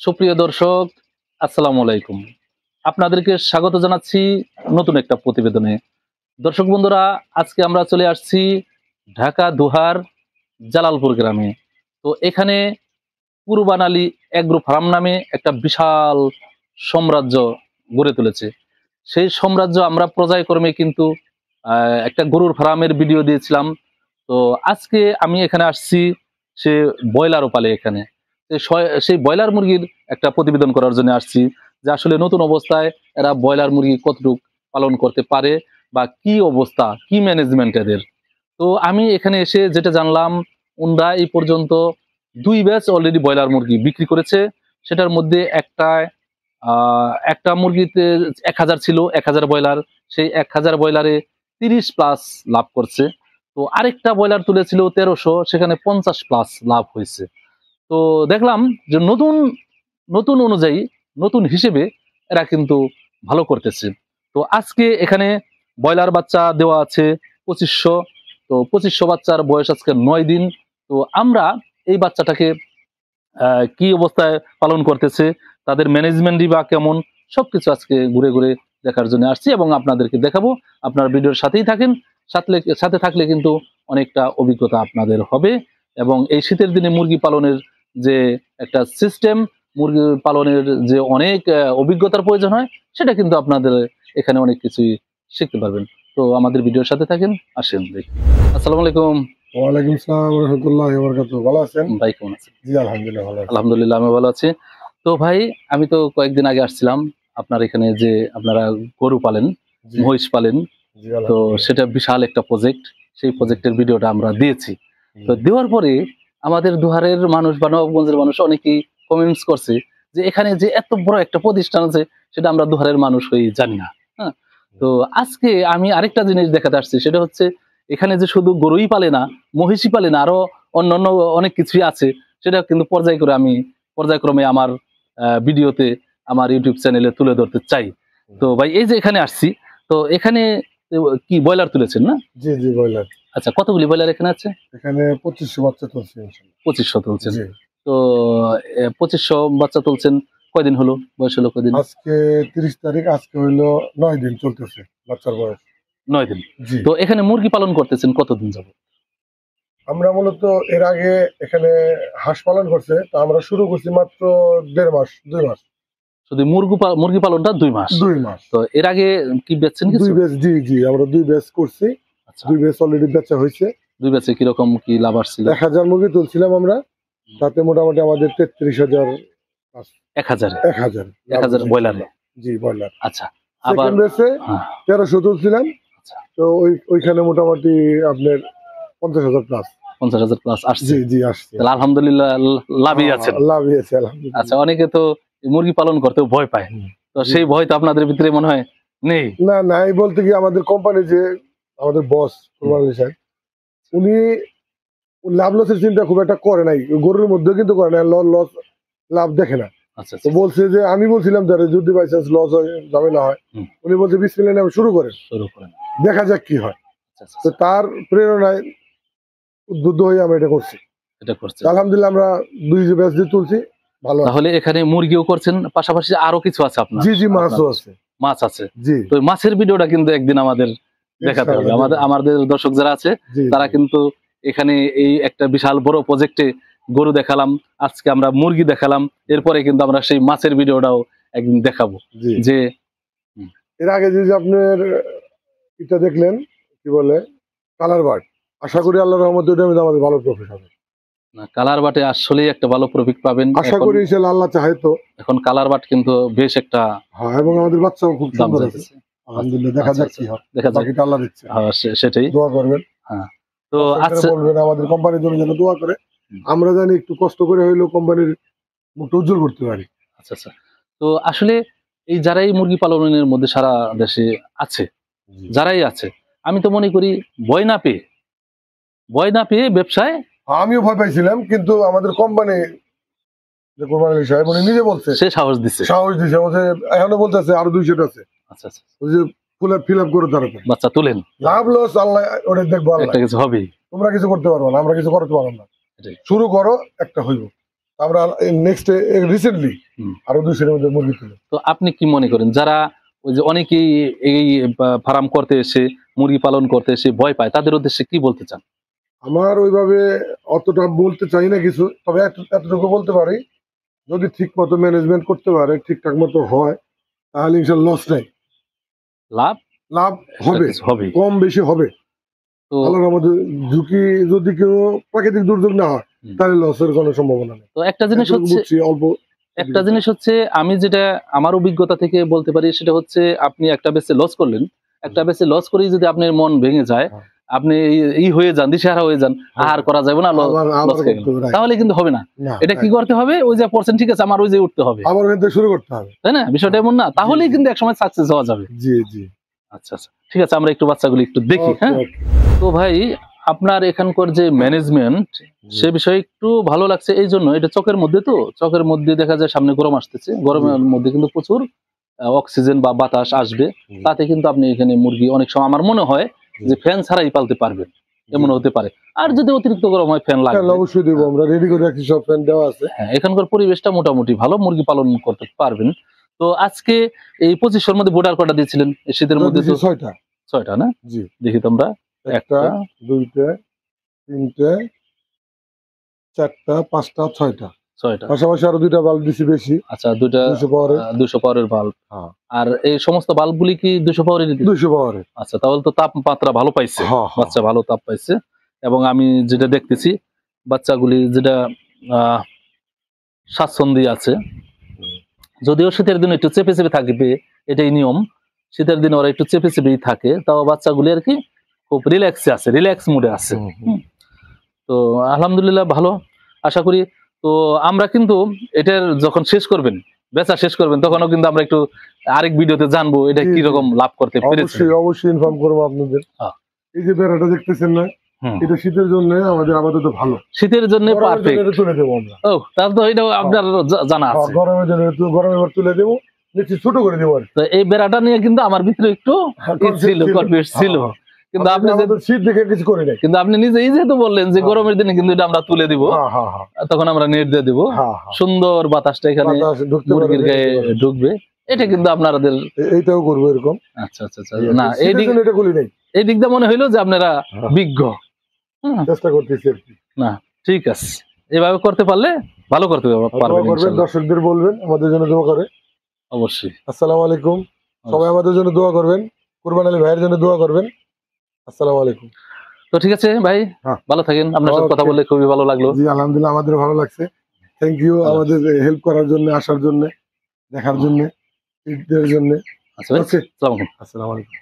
সুপ্রিয় দর্শক, আসসালামু আলাইকুম। আপনাদেরকে স্বাগত জানাচ্ছি নতুন একটা প্রতিবেদনে। দর্শক বন্ধুরা, আজকে আমরা চলে আসছি ঢাকা দোহার জালালপুর গ্রামে। তো এখানে কুরবান আলী এগ্রো ফার্ম নামে একটা বিশাল সাম্রাজ্য গড়ে তুলেছে। সেই সাম্রাজ্য আমরা পর্যায়ক্রমে কিন্তু একটা গরুর ফার্মের ভিডিও দিয়েছিলাম। তো আজকে আমি এখানে আসছি, সে ব্রয়লারও পালে এখানে। সেই ব্রয়লার মুরগির একটা প্রতিবেদন করার জন্য আসছি, যে আসলে নতুন অবস্থায় এরা ব্রয়লার মুরগি কতটুকু পালন করতে পারে বা কি অবস্থা, কি ম্যানেজমেন্ট এদের। তো আমি এখানে এসে যেটা জানলাম, ওনরা এই পর্যন্ত 2 ব্যাচ অলরেডি ব্রয়লার মুরগি বিক্রি করেছে। সেটার মধ্যে একটা মুরগিতে 1000 ছিল, 1000 ব্রয়লার। সেই 1000 ব্রয়লারে 30+ লাভ করছে। তো আরেকটা ব্রয়লার তুলেছিল 1300, সেখানে 50+ লাভ হয়েছে। তো দেখলাম যে নতুন নতুন অনুযায়ী, নতুন হিসেবে এরা কিন্তু ভালো করতেছে। তো আজকে এখানে ব্রয়লার বাচ্চা দেওয়া আছে 2500। তো 2500 বাচ্চার বয়স আজকে 9 দিন। তো আমরা এই বাচ্চাটাকে কি অবস্থায় পালন করতেছে, তাদের ম্যানেজমেন্টই বা কেমন, সবকিছু আজকে ঘুরে ঘুরে দেখার জন্য আসছি এবং আপনাদেরকে দেখাবো। আপনার ভিডিওর সাথেই থাকেন, সাথে থাকলে কিন্তু অনেকটা অভিজ্ঞতা আপনাদের হবে। এবং এই শীতের দিনে মুরগি পালনের যে একটা সিস্টেম, মুরগি পালনের যে অনেক অভিজ্ঞতার প্রয়োজন হয়, সেটা কিন্তু আপনাদের এখানে অনেক কিছুই শিখতে পারবেন। তো আমাদের ভিডিওর সাথে থাকেন, আসেন দেখি। আসসালামু আলাইকুম। ওয়ালাইকুম আসসালাম ওয়া রাহমাতুল্লাহি ওয়া বারাকাতুহু। ভালো আছেন? ভাই কেমন আছেন? জি আলহামদুলিল্লাহ ভালো আছি। আলহামদুলিল্লাহ, আমি ভালো আছি। তো ভাই, আমি তো কয়েকদিন আগে আসছিলাম আপনার এখানে, যে আপনারা গরু পালেন, জি মহিষ পালেন। জি তো আলহামদুলিল্লাহ। সেটা বিশাল একটা প্রজেক্ট। সেই প্রজেক্টের ভিডিওটা আমরা দিয়েছি। তো দেওয়ার পরে আমাদের দুহারের মানুষ বা নবাবগঞ্জের মানুষ অনেকেই কমেন্টস করছে যে এখানে যে এত বড় একটা প্রতিষ্ঠান আছে, সেটা আমরা দুহারের মানুষ হয়ে জানি না। হ্যাঁ। তো আজকে আমি আরেকটা জিনিস দেখাতে আসছি, সেটা হচ্ছে এখানে যে শুধু গরুই পালে না, মহিষই পালে না, আরো অন্যান্য অনেক কিছুই আছে। সেটা কিন্তু পর্যায়ক্রমে আমার ভিডিওতে, আমার ইউটিউব চ্যানেলে তুলে ধরতে চাই। তো ভাই, এই যে এখানে আসছি, তো এখানে কি ব্রয়লার তুলেছেন না? জি জি ব্রয়লার। আচ্ছা, কতগুলি ব্রয়লার এখানে আছে? এখানে 2500 বাচ্চা তুলছি ইনশাআল্লাহ। 2500 তুলছেন। জি। তো 2500 বাচ্চা তুলছেন, কয়দিন হলো, বয়স হলো কয়দিন? আজকে 30 তারিখ, আজকে হইলো 9 দিন চলতেছে বাচ্চার বয়স। 9 দিন। জি। তো এখানে মুরগি পালন করতেছেন কতদিন যাবত? আমরা মূলত এর আগে এখানে হাঁস পালন করছে, তো আমরা শুরু করছি মাত্র 1.5 মাস 2 মাস। শুধু মুরগি পালনটা 2 মাস। 2 মাস। তো এর আগে কি বেচছেন 2 কিছু? ব্যাচ, জি জি আমরা 2 ব্যাচ করছি। আচ্ছা, 2 ব্যাচ অলরেডি বেচা হয়েছে। 2 ব্যাচে কিরকম কি লাভ আসছিল? 1000 মুরগি তুলছিলাম আমরা, তাতে মোটামুটি আমাদের 33,000 1000 1000 ব্রয়লারে? জি ব্রয়লার। আচ্ছা, আবার সেকেন্ড রেসে হ্যাঁ, 1300 তুলছিলাম, আচ্ছা, তো ওইখানে মোটামুটি আপনার 50,000 প্লাস। 50,000 প্লাস আসছে। জি জি আসছে। তাহলে আলহামদুলিল্লাহ লাভই আছেন। লাভই আছে আলহামদুলিল্লাহ। আচ্ছা, অনেকে তো মুরগি পালন করতেও ভয় পায়। তো জি। সেই ভয় তো আপনাদের ভিতরে মনে হয় নেই? না না, এই বলতে কি আমাদের কোম্পানি যে আমাদের বস কুরবান আলী সাহেব, উনি লাভ লসের চিন্তা খুব একটা করে নাই, গরুর মধ্যে কিন্তু করে না, লস লাভ দেখে না। আচ্ছা, তো আচ্ছা, বলছে যে আমি বলছিলাম যারা যদি বাই চান্স লস হয়, ঝামেলা হয়, হুম। উনি বলছে বিসমিল্লাহ নামে শুরু করেন, শুরু করেন। দেখা যাক কি হয়। আচ্ছা, আচ্ছা, তো আচ্ছা, তার প্রেরণায় উদ্বুদ্ধ হয়ে আমরা এটা করছি। এটা করছেন। আলহামদুলিল্লাহ আমরা 2 ব্যাচ দিয়ে তুলছি, ভালো আছে। তাহলে এখানে মুরগিও করছেন, পাশাপাশি আরো কিছু আছে আপনার? জি জি মাছও আছে। মাছ আছে। জি তো ওই মাছের ভিডিওটা কিন্তু একদিন আমাদের দেখাতে হবে। ইনশাআল্লাহ। আমাদের দর্শক যারা আছে, জি তারা জি কিন্তু এখানে এই একটা বিশাল বড় প্রজেক্টে গরু দেখালাম, আজকে আমরা মুরগি দেখালাম, এরপরে কিন্তু আমরা সেই মাছের ভিডিওটাও একদিন দেখাবো। জি। যে এর আগে যে আপনার এটা দেখলেন, কি বলে, কালার বার্ড, আশা করি আল্লাহর রহমতে ওটা আমাদের ভালো প্রফিট হবে। কালার বাটে আসলেই একটা ভালো প্রফিট পাবেন। আশা করি ইনশাআল্লাহ, আল্লাহ চাহে তো। এখন কালার বাট কিন্তু বেশ একটা হ্যাঁ, এবং আমাদের বাচ্চাও খুব দাম সুন্দর আছে যাইতেছে। আলহামদুলিল্লাহ। দেখা আচ্ছা, যাক আচ্ছা, কি হয়, দেখা যাক। বাকিটা আল্লাহ দিচ্ছে। হ্যাঁ, সেটাই। দোয়া করবেন, হ্যাঁ। তো দর্শকরা আচ্ছা, বলবেন আমাদের কোম্পানির জন্য যেন দোয়া করে, আমরা জানি একটু কষ্ট করে হইলেও কোম্পানির মুখটা উজ্জ্বল করতে পারি। আচ্ছা, আচ্ছা। তো আসলে এই যারাই মুরগি পালনের মধ্যে সারা দেশে আছে, যারাই আছে, আমি তো মনে করি ভয় না পেয়ে ব্যবসায়। আমিও ভয় পাইছিলাম, কিন্তু আমাদের কোম্পানি যে কুরবান আলী সাহেব, উনি নিজে বলছে, সে সাহস দিচ্ছে। সাহস দিছে, বলছে এখনো বলতেছে আরো 200 আছে, আচ্ছা, আচ্ছা, ওই যে ফিল আপ করে তারপরে বাচ্চা তুলেন, লাভ লস আল্লাহ ওটা দেখবো। আল্লাহ, একটা কিছু হবেই। তোমরা কিছু করতে পারবো না, আমরা কিছু করতে পারবো না, এটাই। শুরু করো, একটা হইব। আমরা নেক্সট রিসেন্টলি হুম। আরো 2 সেটের মধ্যে মুরগি তুলে। তো আপনি কি মনে করেন যারা ওই যে অনেকেই এই ফার্ম করতে এসে মুরগি পালন করতে এসে ভয় পায়, তাদের উদ্দেশ্যে কি বলতে চান? আমার ওইভাবে অতটা বলতে চাই না কিছু, তবে এতটুকু বলতে পারি, যদি ঠিক মতো ম্যানেজমেন্ট করতে পারে, ঠিকঠাক মতো হয়, তাহলে ইনশাল্লাহ লস নাই, লাভ লাভ হবে, হবে। কম বেশি হবে। তো আল্লাহর মধ্যে ঝুঁকি যদি কেউ প্রাকৃতিক দুর্যোগ না হয়, হুম। তাহলে লসের কোনো সম্ভাবনা নেই। তো একটা জিনিস এতটুকু হচ্ছে, বুঝছি, অল্প একটা জিনিস হচ্ছে আমি যেটা আমার অভিজ্ঞতা থেকে বলতে পারি, সেটা হচ্ছে আপনি একটা বেচে লস করলেন, একটা বেচে লস করেই যদি আপনার মন ভেঙে যায়, হ্যাঁ। আপনি এই হয়ে যান, দিশেহারা হয়ে যান, আর করা যাবে না, আবার loss খেয়ে গেলেন। করতে হবে, right. তাহলে কিন্তু হবে না। না, এটা কি right. করতে হবে, ওই যে পড়ছেন ঠিক আছে, আমার ওই যে উঠতে হবে, আবার এখান থেকে শুরু করতে হবে। তাই না? বিষয়টা এমন না, তাহলেই কিন্তু একসময় সাকসেস হওয়া যাবে। জি জি, আচ্ছা আচ্ছা, ঠিক আছে, আমরা একটু বাচ্চাগুলি একটু দেখি। Okay, হ্যাঁ, okay. তো ভাই আপনার এখানকার যে ম্যানেজমেন্ট, সে বিষয়ে একটু ভালো লাগছে এই জন্য, এটা চকের মধ্যে, তো চকের মধ্যে দেখা যায় সামনে গরম আসতেছে, গরমের মধ্যে কিন্তু প্রচুর অক্সিজেন বা বাতাস আসবে, তাতে কিন্তু আপনি এখানে মুরগি অনেক সময় আমার মনে হয় যে ফ্যান ছাড়াই পালতে পারবেন, এমন হতে পারে। আর যদি অতিরিক্ত গরম হয় ফ্যান হ্যাঁ, লাগবে, অবশ্যই দেবো, আমরা রেডি করে রাখছি, সব ফ্যান দেওয়া আছে। হ্যাঁ, এখানকার পরিবেশটা মোটামুটি ভালো, মুরগি পালন করতে পারবেন। তো আজকে এই 2500 মধ্যে বোর্ডার কটা দিয়েছিলেন এই শীতের মধ্যে? তো 6টা। 6টা না? জি, দেখি তোমরা, একটা, দুইটা, তিনটে, চারটা, পাঁচটা, 6টা। 6টা। পাশাপাশি আরো 2টা বাল্ব দিছি বেশি, আচ্ছা, 2টা 200 পাওয়ারের। 200 পাওয়ারের বাল্ব। হ্যাঁ, আর এই সমস্ত বাল্বগুলি কি 200 পাওয়ারের? 200 পাওয়ারের। আচ্ছা, তাহলে তো তাপমাত্রা ভালো পাইছে, হ্যাঁ, হ্যাঁ। বাচ্চা ভালো তাপ পাইছে। এবং আমি যেটা দেখতেছি বাচ্চাগুলি যেটা স্বাচ্ছন্দ্যে আছে, যদিও শীতের দিনে একটু চেপে চেপে থাকবে, এটাই নিয়ম, শীতের দিনে ওরা একটু চেপে চেপেই থাকে, তাও বাচ্চাগুলি আর কি খুব রিল্যাক্সে আছে, রিল্যাক্স মুডে আছে। তো আলহামদুলিল্লাহ ভালো, আশা করি। তো আমরা কিন্তু এটার যখন শেষ করবেন, বেচা শেষ করবেন, তখনও কিন্তু আমরা একটু আরেক ভিডিওতে জানবো এটা জি, কি জি। রকম লাভ করতে পেরেছে। অবশ্যই অবশ্যই ইনফর্ম করবো আপনাদের। হ্যাঁ। এই যে বেড়াটা দেখতেছেন না, হুম। এটা শীতের জন্য আমাদের আপাতত ভালো, শীতের জন্য গরমের জন্য পারফেক্ট। এটা তুলে দেবো আমরা। ও, তাহলে তো এটাও আপনার জানা আছে। গরমের জন্য গরমে এবার তুলে দেবো, নিচে ছোট করে দেবো আর কি। তো এই বেড়াটা নিয়ে কিন্তু আমার ভিতরে একটু ছিল, কনফিউজ ছিল, কিন্তু আপনি শীত দেখে কিছু করে নাই, কিন্তু আপনি নিজেই যেহেতু বললেন যে গরমের দিনে কিন্তু এটা আমরা তুলে দিব, তখন আমরা নেট দিয়ে দিব, সুন্দর বাতাসটা এখানে মুরগির গায়ে ঢুকবে, এটা কিন্তু আপনাদের এইটাও করবো এরকম। আচ্ছা আচ্ছা আচ্ছা, না এই দিক এটা করি নাই, এই দিক দিয়ে মনে হইলো যে আপনারা বিজ্ঞ। চেষ্টা করতেছি আর কি। না, ঠিক আছে, এভাবে করতে পারলে ভালো করতে পারবেন ইনশাআল্লাহ। দর্শকদের বলবেন আমাদের জন্য দোয়া করে। অবশ্যই। আসসালামু আলাইকুম, সবাই আমাদের জন্য দোয়া করবেন, কুরবান আলী ভাইয়ের জন্য দোয়া করবেন। আসসালামু আলাইকুম। তো ঠিক আছে ভাই, ভালো থাকেন, আপনার সাথে কথা বলে খুবই ভালো লাগলো। জি আলহামদুলিল্লাহ, আমাদের ভালো লাগছে। থ্যাংক ইউ আমাদের হেল্প করার জন্য, আসার জন্য, দেখার জন্য, জন্য। আচ্ছা ভাই, আসসালামু আলাইকুম। আসসালামু আলাইকুম।